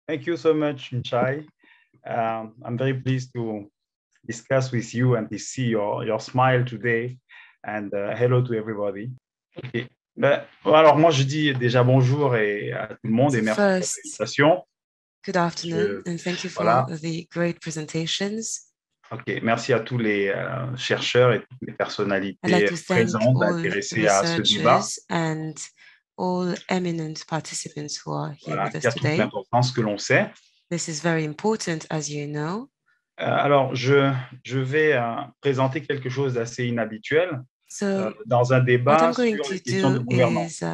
Thank you so much, Mchai. I'm very pleased to discuss with you and to see your smile today. And hello to everybody. OK. Alors, moi, je dis déjà bonjour à tout le monde et So merci pour first, l'invitation. good afternoon, and thank you for Voilà. the great presentations. OK. Merci à tous les chercheurs et toutes les I'd like personnalités to thank présentes, all intéressées à ce débat. researchers and all eminent participants who are here Voilà, with us qui a toute today. l'importance que l'on sait. This is very important, as you know. Alors, je vais présenter quelque chose d'assez inhabituel So dans un what débat I'm going sur to les questions de do gouvernance. is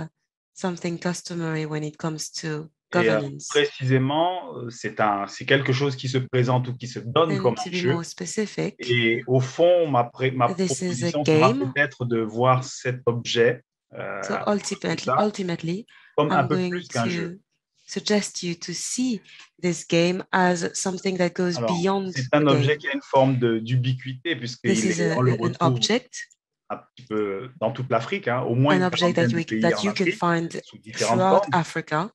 something customary when it comes to Et governance. précisément, c'est quelque chose qui se présente ou qui se donne And comme to un be jeu. more specific, Et au fond, ma this is a proposition sera game. peut-être de voir cet objet So ultimately, comme un I'm peu going plus qu'un jeu. to suggest you to see this game as something that goes Alors, beyond c'est a un objet game. qui a une forme d'ubiquité This puisqu'il is est, on le an retrouve object, un petit peu dans toute l'Afrique, au moins an une object quarantaine de pays that en you can Afrique, find sous différentes throughout formes. Africa.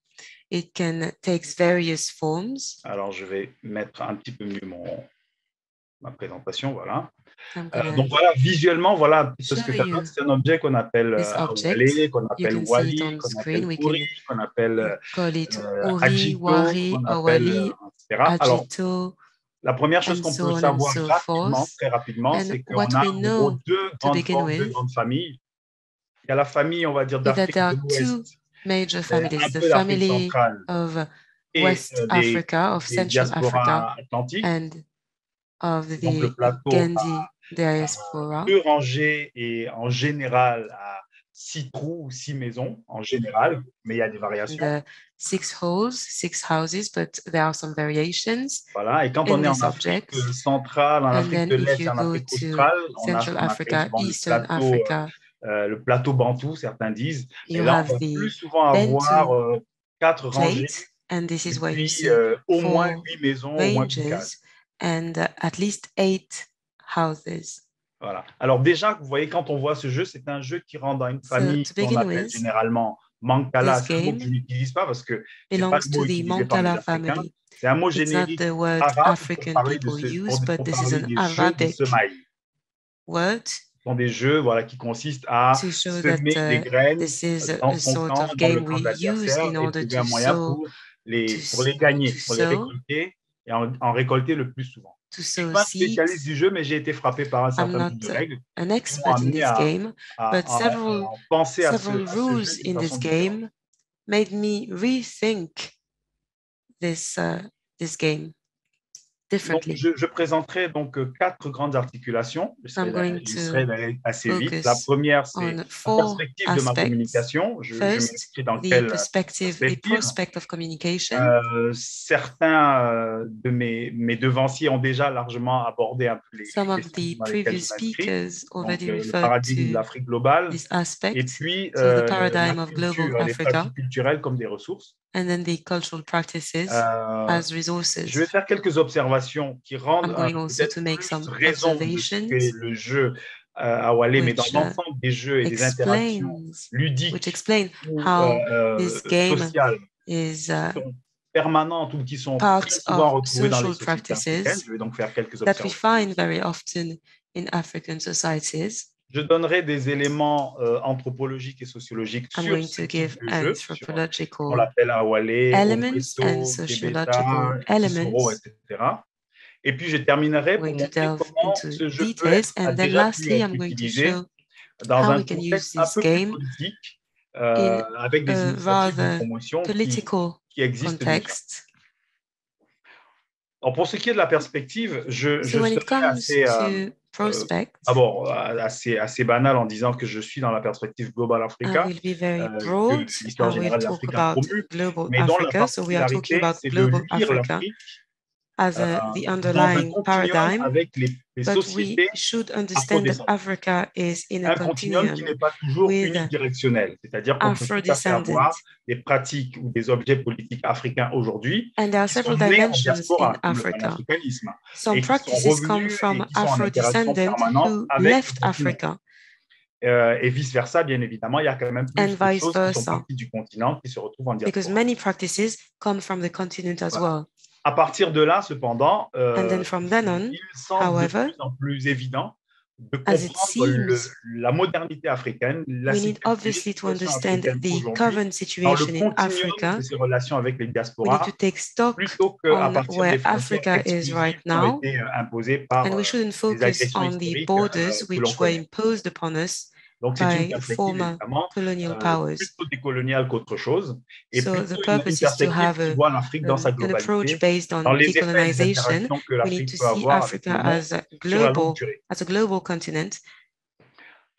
It can take various forms. Alors, je vais mettre un petit peu mieux ma présentation, voilà. I'm gonna Donc voilà, visuellement, voilà ce show que ça donne. you C'est un objet qu'on appelle this object. Awale, qu'on You appelle can see it Wali, on qu'on screen. appelle We Ouri, can qu'on appelle call it Uri, Agito, Wari, qu'on appelle, Awali, etc. Alors, Agito, la première chose and qu'on so peut on and savoir so rapidement, forth. très rapidement, And c'est qu'on what a we en gros know deux to grandes begin formes de with grandes familles. Il y a la famille, on va dire, is that d'Afrique there de are two l'Ouest, major un families, the peu d'Afrique family centrale of et West Africa, of des Central Africa, diasporas atlantiques. and of Donc le the plateau Gandhi diaspora. deux rangées et en général à 6 trous ou 6 maisons en général, mais il y a des variations. The 6 holes, 6 houses, but there are some variations. Voilà, et quand on est en Afrique centrale, en And Afrique then de if l'Est et you en go Afrique to australe, on a ce Central qu'on appelle Africa, souvent Eastern Africa, le plateau bantou, certains disent. Et you là, have on va plus the souvent avoir Bantu 4 rangées plate, and this et is where you puis see au moins 4 8 maisons, au moins 8 cases. ranges and at least 8 houses. Voilà. Alors déjà, vous voyez, quand on voit ce jeu, c'est un jeu qui rentre dans une famille To qu'on begin appelle with, généralement Mancala. this C'est un mot que je game n'utilise pas parce que ce n'est pas belongs le to mot the utilisé par les Mancala Africains. family. C'est un mot It's not générique the word arabe pour African parler, people use, but pour this is parler an des jeux de Arabic semailles. word Ce sont des jeux, voilà, qui consistent à to show semer des that graines this is dans a son sort camp, of dans le game camp we de use l'adversaire in et order trouver un moyen pour les gagner, pour les récolter et en récolter le plus souvent. Je ne suis pas un spécialiste du jeu, mais j'ai été frappé par un certain nombre de règles an qui m'ont expert in amené this game, but à penser à several ce jeu rules d'une in this façon différente. game made me rethink this game Donc, differently. je présenterai donc 4 grandes articulations. J'essaierai assez vite. La première, c'est la perspective de ma communication. Je m'inscris dans quelle perspective. Prospect of communication. Certains de mes devanciers ont déjà largement abordé un peu les questions dans lesquelles je m'inscris. Donc, le paradigme de l'Afrique globale. Et puis, la culture, les pratiques culturelles comme des ressources. And then the cultural practices as resources. Je vais faire quelques observations qui rendent peut-être plus raison de ce qu'est le jeu à Wallet, mais dans l'ensemble des jeux et des interactions ludiques ou sociales qui sont permanentes ou qui sont très souvent retrouvées dans les sociétés africaines. Je vais donc faire quelques observations. Je donnerai des éléments anthropologiques et sociologiques sur ce type de jeu, on l'appelle Awale, Ometo, Kebeta, Kisoro, etc. Et puis je terminerai pour montrer comment ce jeu a déjà pu être utilisé dans un contexte un peu plus politique, avec des initiatives de promotion qui existent déjà. Alors, pour ce qui est de la perspective, je serai assez banal en disant que je suis dans la perspective Global Africa, que l'histoire générale de l'Afrique a promu, mais dont la particularité, c'est de lire l'Afrique as the dans un underlying paradigm, avec les sociétés Africa is in a continuum qui n'est pas toujours unidirectionnel, c'est-à-dire qu'on peut tout à fait avoir des pratiques ou des objets politiques africains aujourd'hui qui sont nés en diaspora, comme le panafricanisme, et qui sont revenus et qui sont en interaction permanente avec Africa. Et vice-versa, bien évidemment, il y a quand même plus de choses qui sont parties du continent qui se retrouvent en diaspora. Because many practices come from the continent as well. À partir de là, cependant, And then from then on, il semble de plus en plus évident de comprendre la modernité africaine, la we need obviously to understand the current situation in Africa. De ces relations avec les We diasporas, need to take stock plutôt qu'à on partir where des Africa is right qui ont now, été imposées par and we shouldn't focus on the borders which were imposed upon us Donc, c'est une by perspective, former colonial powers. plutôt décoloniale qu'autre chose, et So plutôt the purpose is to have qui voit l'Afrique dans sa an approach globalité, based on dans les effets et les decolonization. interactions que We need l'Afrique to peut see avoir Africa avec le monde as a sur la longue global, durée. as a global continent.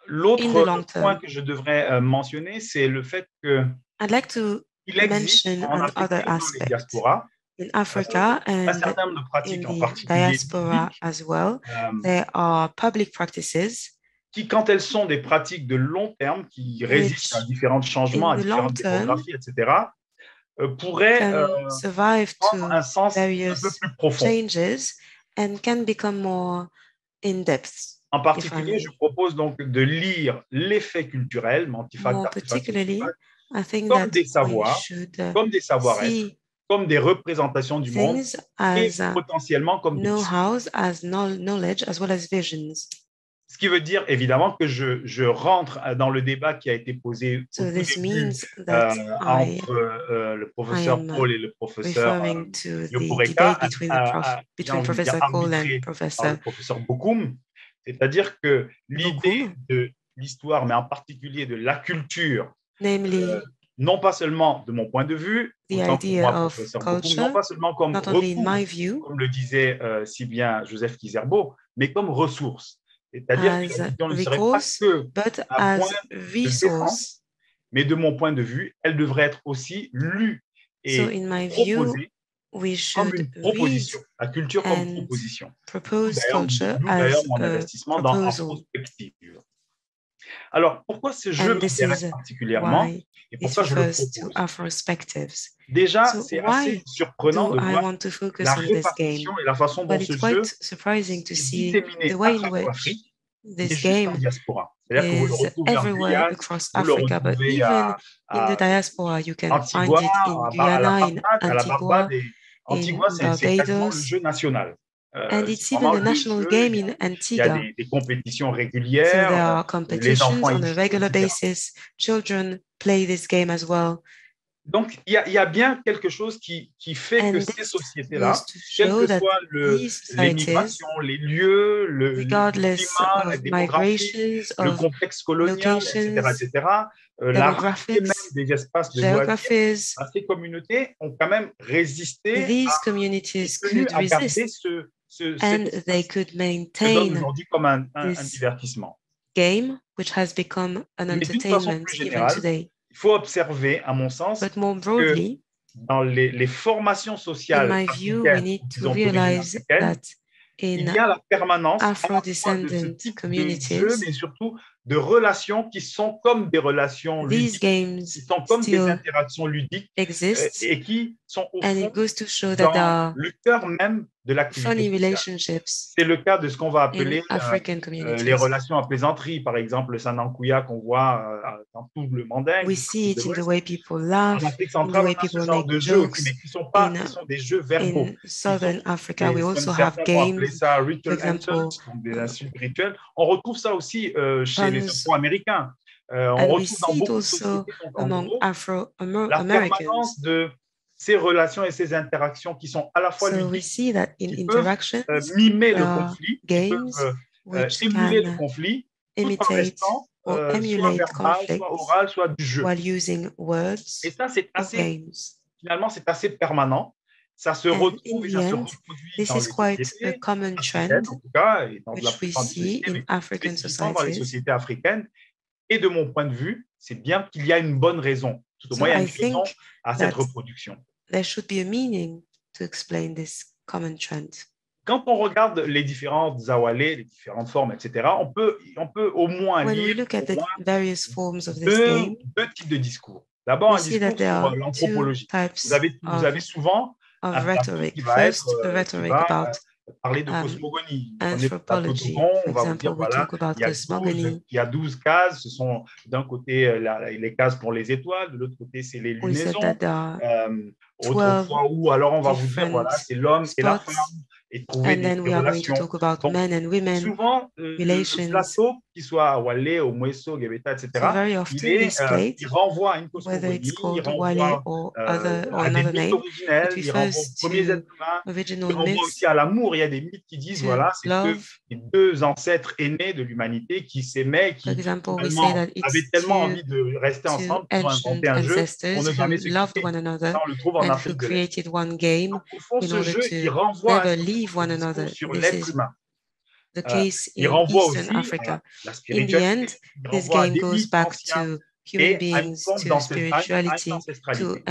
L'autre point que je devrais mentionner, c'est le fait que I'd like to mention en Afrique another et dans les aspect. diasporas, In Africa un and certain nombre de pratiques, in en the particulier diaspora as well, there are public practices qui, quand elles sont des pratiques de long terme, qui résistent à différents changements, à différentes démographies, etc., pourraient prendre un sens un peu plus profond. Changes and can become more in depth. En particulier, je propose donc de lire l'effet culturel, More particularly, I think comme that des savoirs, comme des savoir-être, comme des représentations du monde, et potentiellement comme des know-hows, as knowledge, as well as visions. Ce qui veut dire évidemment que je rentre dans le débat qui a été posé au début entre le professeur Paul et le professeur Yoporeka, between Professor Cole and le professeur Bokoum. C'est-à-dire que l'idée de l'histoire, mais en particulier de la culture, non pas seulement de mon point de vue, autant que moi, professeur Bokoum, non pas seulement comme recours, comme le disait si bien Joseph Kizerbo, mais comme ressource. C'est-à-dire que la vision ne serait pas que un point de défense, mais de mon point de vue, elle devrait être aussi lue et proposée comme une proposition, la culture comme proposition. D'ailleurs, mon investissement dans la prospective. Alors, pourquoi ce jeu m'intéresse particulièrement et pourquoi je le propose? Déjà, c'est assez surprenant de voir la répartition et la façon dont ce jeu est disséminé à travers l'Afrique. This game is everywhere across Africa, but even in the diaspora, you can find it in Guyana, in Antigua, Antigua, c'est quasiment le jeu national. And it's even a national game in Antigua. Il y a des compétitions régulières. So there are competitions on a regular basis. Children play this game as well. Donc, il y a bien quelque chose qui fait que ces sociétés-là, quelle que soit l'émigration, les lieux, le climat, la démographie, le contexte colonial, etc., la rareté même des espaces de loisirs, ces communautés ont quand même résisté à garder and they could maintain aujourd'hui comme un divertissement. Game, which has become an entertainment even today. Il faut observer, à mon sens, but more broadly, que dans les formations sociales, in my view, we need to realize that il y a la permanence Afro-descendant communities, de jeux, mais surtout de relations qui sont comme des relations ludiques, qui sont comme des interactions ludiques et qui sont au fond dans le cœur même de l'activité sociale. C'est le cas de ce qu'on va appeler les relations à plaisanterie, par exemple le sanankuya qu'on voit dans tout le Mandingue. We see it in the way people laugh, in the way people make jokes. Mais qui sont des jeux verbaux. In Southern Africa, we also have games, ça ritual anthems, des insultes rituelles. On retrouve ça aussi chez les Afro-Américains. On retrouve dans beaucoup de sociétés la permanence de ces relations et ces interactions qui sont à la fois ludiques, qui peuvent mimer le conflit, qui peuvent émuler le conflit, tout en restant soit verbal, soit oral, soit du jeu. Et ça, c'est assez, finalement, c'est assez permanent. Ça se retrouve et ça se reproduit dans les sociétés africaines, en tout cas, et dans la plupart des sociétés, mais spécifiquement dans les sociétés africaines. Et de mon point de vue, c'est bien qu'il y a une bonne raison. Tout au moins, il y a une raison à cette reproduction. There should be a meaning to explain this common trend. Quand on regarde les différentes zawalés, les différentes formes, etc., on peut au moins lire deux types de discours. D'abord, un discours sur l'anthropologie. Vous avez souvent un rhetoric. First, a rhetoric about parler de cosmogonie. Anthropology. On va vous dire, voilà, il y a 12 cases. Ce sont d'un côté les cases pour les étoiles, de l'autre côté, c'est les lunaisons. Autrefois, ou alors on va vous dire, voilà, c'est l'homme et la femme. Et trouver des relations. Donc, men and women, souvent, le plateau, qu'il soit à Wale, au Mweso, Gebeta, etc., il renvoie à une cosmogonie, il renvoie à des mythes originels, il renvoie aux premiers êtres humains, il renvoie aussi à l'amour. Il y a des mythes qui disent, voilà, c'est deux ancêtres aennés de l'humanité qui s'aimaient, qui avaient tellement envie de rester ensemble qu'ils ont inventé un jeu pour ne jamais se quitter. Ça, on le trouve en Afrique de l'Est. Donc, au fond, ce jeu, il renvoie sur l'être humain. Il renvoie aussi à la spiritualité. Il renvoie à des mythes anciens et à une forme d'ancestralité.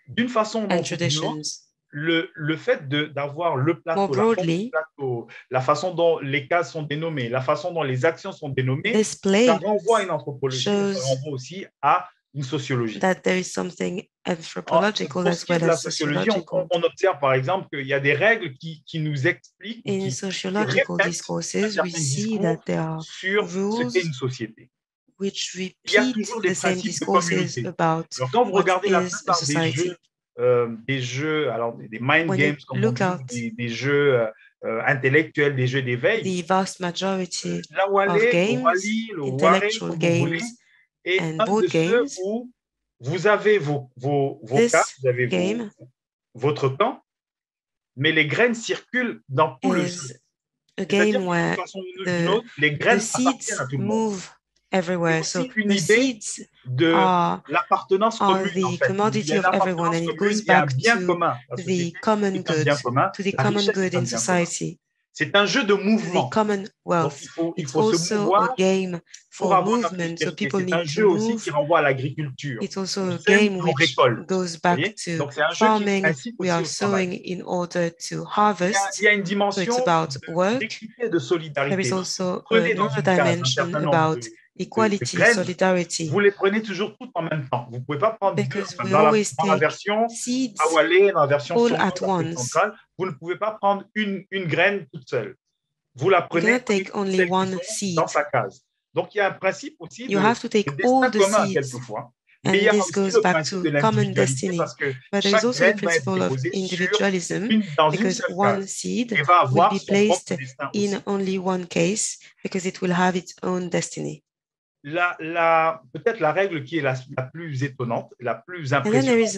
D'une façon ou d'une autre, le fait d'avoir le plateau, la façon dont les cases sont dénommées, la façon dont les actions sont dénommées, ça renvoie à une anthropologie, mais ça renvoie aussi à une sociologie. That there is something anthropological as well as sociological. On observe par exemple qu'il y a des règles qui nous expliquent in sociological discourses, we see that there are rules ce qu'est une société. Which repeat the same discourses about alors, quand vous regardez la plupart des jeux, alors des mind games, comme on dit, des jeux intellectuels, des jeux d'éveil, the vast majority of games, intellectual games, et un de ceux où vous avez vos cas, vous avez votre camp, mais les graines circulent dans tout le jeu. A game where les graines seeds move everywhere. So the seeds are the commodity of everyone, and it goes back to the common good, to the common good in society. C'est un jeu de mouvement. It's also a game for movement, so people need to move. C'est un jeu aussi qui renvoie à l'agriculture. It's also a game which goes back to farming. We are sowing in order to harvest. Il y a une dimension so it's about work. De solidarité. There is also another dimension about equality, solidarity. Vous les prenez toujours toutes en même temps. Vous ne pouvez pas prendre dans la version Awale, dans la version centrale, vous ne pouvez pas prendre une graine toute seule. Vous la prenez dans sa case. Donc, il y a un principe aussi de destin commun quelquefois. And this goes back to common destiny. But there is also the principle of individualism, because one seed will be placed in only one case, because it will have its own destiny. Peut-être la règle qui est la plus étonnante, la plus impressionnante,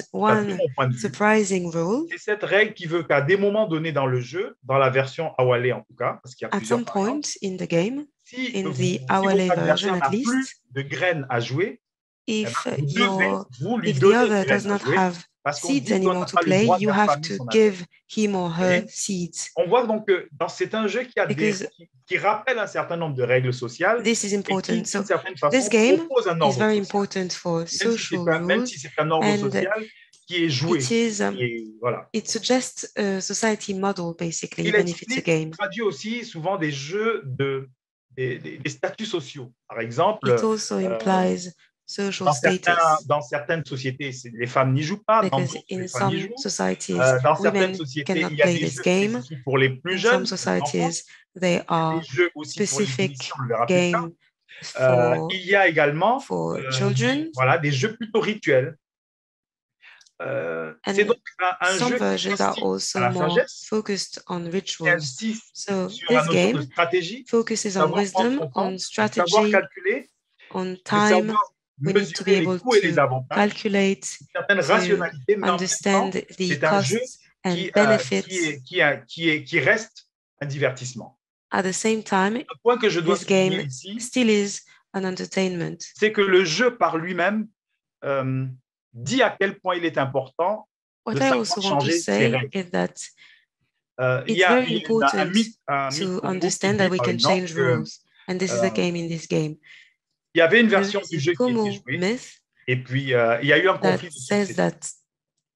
c'est cette règle qui veut qu'à des moments donnés dans le jeu, dans la version Awale en tout cas, parce qu'il y a plusieurs points in the game, si in the Awale version at least, plus de graines à jouer, if the other does not have seeds anymore to play, you have to give him or her seeds. On voit donc que c'est un jeu qui rappelle un certain nombre de règles sociales. This is important. So this game is very important for social rules. Même si c'est un ordre social qui est joué. It suggests a society model, basically, even if it's a game. Il traduit aussi souvent des jeux des statuts sociaux. Par exemple, it also implies social status. Dans certaines sociétés, les femmes n'y jouent pas. Because in some societies, dans certaines women sociétés, cannot il y a play des this jeux game. Pour les plus In jeunes. some societies, there are specific games il y a également children. Voilà, des jeux plutôt rituels. C'est donc un some jeu versions are also more focused on rituals. So this game focuses on wisdom, on strategy, on time. We need to be able to calculate, to understand the costs and benefits. Qui reste un divertissement. At the same time, le point que je dois this game ici, still is an entertainment. C'est que le jeu par lui-même dit à quel point il est important de savoir changer ses règles. It's very important to understand that we can change rules, and this is a game in this game. Il y avait une version du jeu qui était jouée, et puis il y a eu un conflit de succession.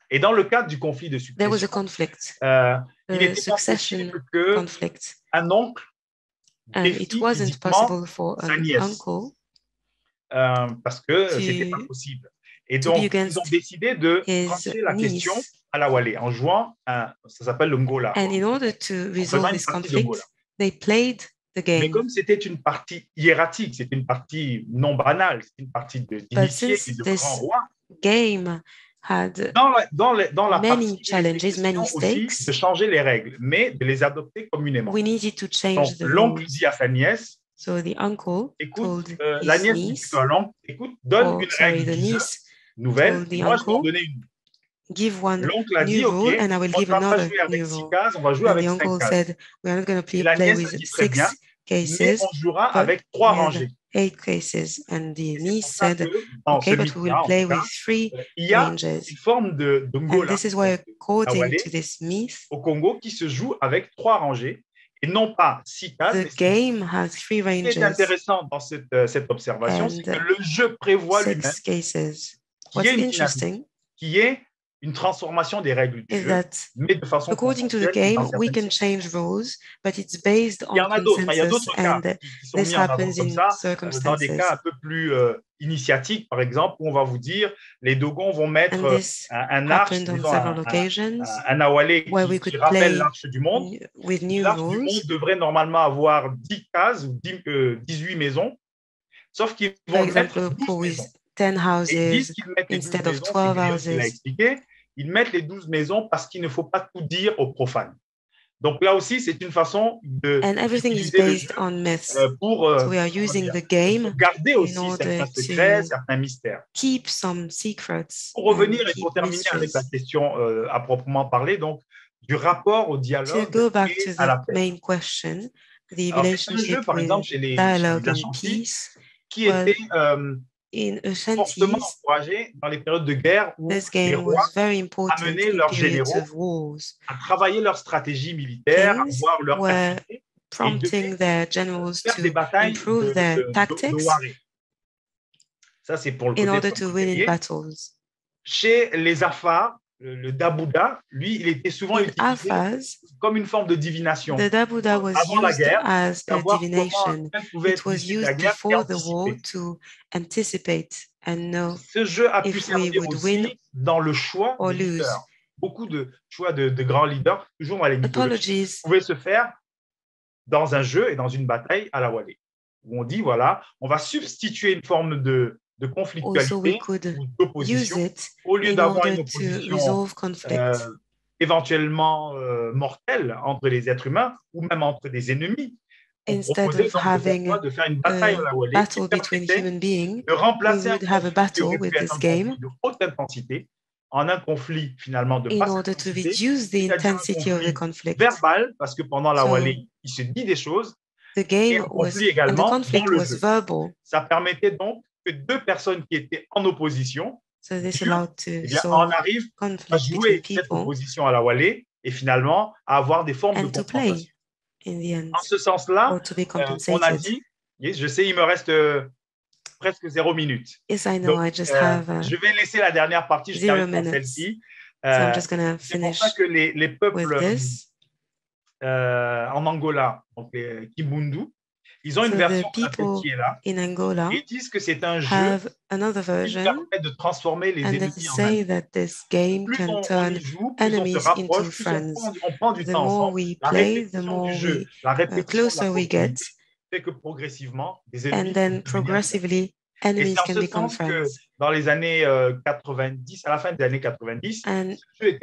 Et dans le cadre du conflit de succession, there was a conflict, il était pas possible qu'un oncle it wasn't possible for an uncle parce que c'était pas possible. Et donc, ils ont décidé de trancher la question à l'Awalé en jouant, ça s'appelle le Ngola. And in order to resolve this conflict, they played the game. Mais comme c'était une partie hiératique, c'était une partie non banale, c'est une partie d'initié et de grand roi. Game had dans la many partie, challenges, many stakes. De changer les règles, mais de les adopter communément. We needed to change the l'oncle rules. dit à sa nièce, So the uncle écoute, told la his nièce dit niece, à l'oncle, écoute, donne une règle the niece nouvelle, told the moi je vais en uncle, donner une. give one L'oncle a dit, new OK, rule and I will on give ne va pas another jouer avec new 6 rule. cases, on va jouer And avec the 5 uncle cases. said, we're not going to Et la play nièce with dit très 6 bien, mais cases, on jouera but avec 3 with rangées. 8 cases. And the Et c'est niece pour ça said, que, dans okay, ce but we will mythe-là, en play tout cas, with 3 il y a ranges. une forme de And ngola this is why, according to this myth, au Congo qui se joue avec 3 rangées et non pas 6 cases. the game has 3 ranges. Ce qui est intéressant dans cette observation, c'est que le jeu prévoit lui-même qui est une transformation des règles du jeu, mais de façon according to the game, we can change rules, but it's based on consensus, il y a d'autres cas qui sont mis en avant comme ça, dans des cas un peu plus initiatiques, par exemple, où on va vous dire, les Dogons vont mettre un arche, un awalé qui rappelle l'arche du monde. L'arche du monde devrait normalement avoir 10 cases ou 18 maisons, sauf qu'ils vont mettre 12 maisons. 10 houses et ils disent qu'ils mettent les 12 instead of maisons, 12 houses. il a expliqué, ils mettent les 12 maisons parce qu'il ne faut pas tout dire aux profanes. Donc là aussi, c'est une façon de and everything is based on myths. Pour so we are using the game garder aussi certains secrets, certains mystères. Keep some secrets. Pour revenir et pour terminer avec la question à proprement parler, donc du rapport au dialogue to go back et to à la the paix. main question, the Alors, relationship c'est un jeu, par exemple, chez les Ashantis, qui était fortement encouragé dans les périodes de guerre où les rois amenaient leurs généraux à travailler leur stratégie militaire, à voir leur tactique, prompting their generals faire des batailles improve their tactics ça, c'est pour le in côté order to win in battles. Chez les Afars, le Dabouda, lui, il était souvent utilisé comme une forme de divination. The Dabouda was avant la used guerre, as a divination. It was used before the war to anticipate and know ce jeu a pu if we servir would aussi win dans le choix or des lose. leaders. Beaucoup de choix de grands leaders, toujours dans les mythologies, pouvaient se faire dans un jeu et dans une bataille à la Walé, où on dit, voilà, on va substituer une forme de conflictualité ou d'opposition, au lieu d'avoir une opposition éventuellement mortelle entre les êtres humains ou même entre des ennemis. Instead of having de faire une bataille à la Walé battle between human beings, de remplacer we would have a battle with this game de haute intensité en un conflit finalement de in order to reduce the intensity of the conflict. Verbal, parce que pendant la Walé, il se dit des choses. The game was, and the conflict was verbal. Ça permettait donc que deux personnes qui étaient en opposition on arrive à jouer cette opposition à la Walé et finalement à avoir des formes de confrontation. En ce sens-là, on a dit, je sais, il me reste presque 0 minute. Yes, I know. Donc, I just have je vais laisser la dernière partie, je termine par celle-ci. C'est pour ça que les peuples en Angola, donc les Kimbundu, ils ont une version qui est là. In Angola, ils disent que c'est un jeu qui permet de transformer les ennemis en amis. Plus on y joue, plus on se rapproche, plus on prend du temps ensemble. La répétition du jeu, la répétition de la proximité fait que progressivement, les ennemis et c'est en ce sens que dans les années 90, à la fin des années 90, ce jeu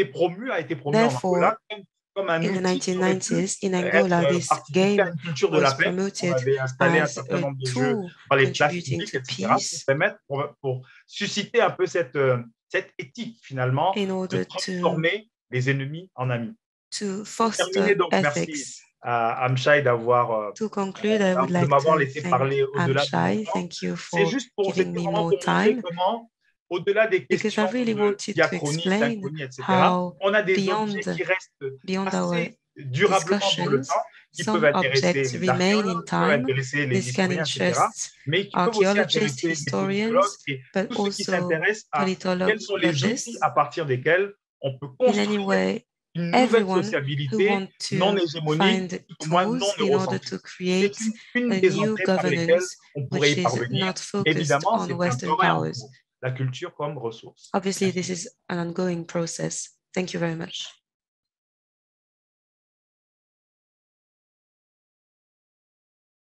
a été promu en Angola comme un in the 1990s, in Angola, this game was promoted as a tool contributing to peace, pour susciter un peu cette éthique finalement de transformer les ennemis en amis. To foster ethics. À Amshai d'avoir de m'avoir laissé parler au-delà de thank you for giving me more time. Au-delà des questions de diachronie, synchronie, etc., on a des objets qui restent assez durablement dans le temps, qui peuvent intéresser les archéologues, qui peuvent intéresser les historiens, etc., mais qui peuvent aussi intéresser les politologues et tous ceux qui s'intéressent à quels sont les outils à partir desquels on peut construire une nouvelle sociabilité non hégémonique, au moins non eurocentrique. C'est une des entrées par lesquelles on pourrait y parvenir. Évidemment, c'est un travail en cours. la culture comme ressource. Obviously, this is an ongoing process. Thank you very much.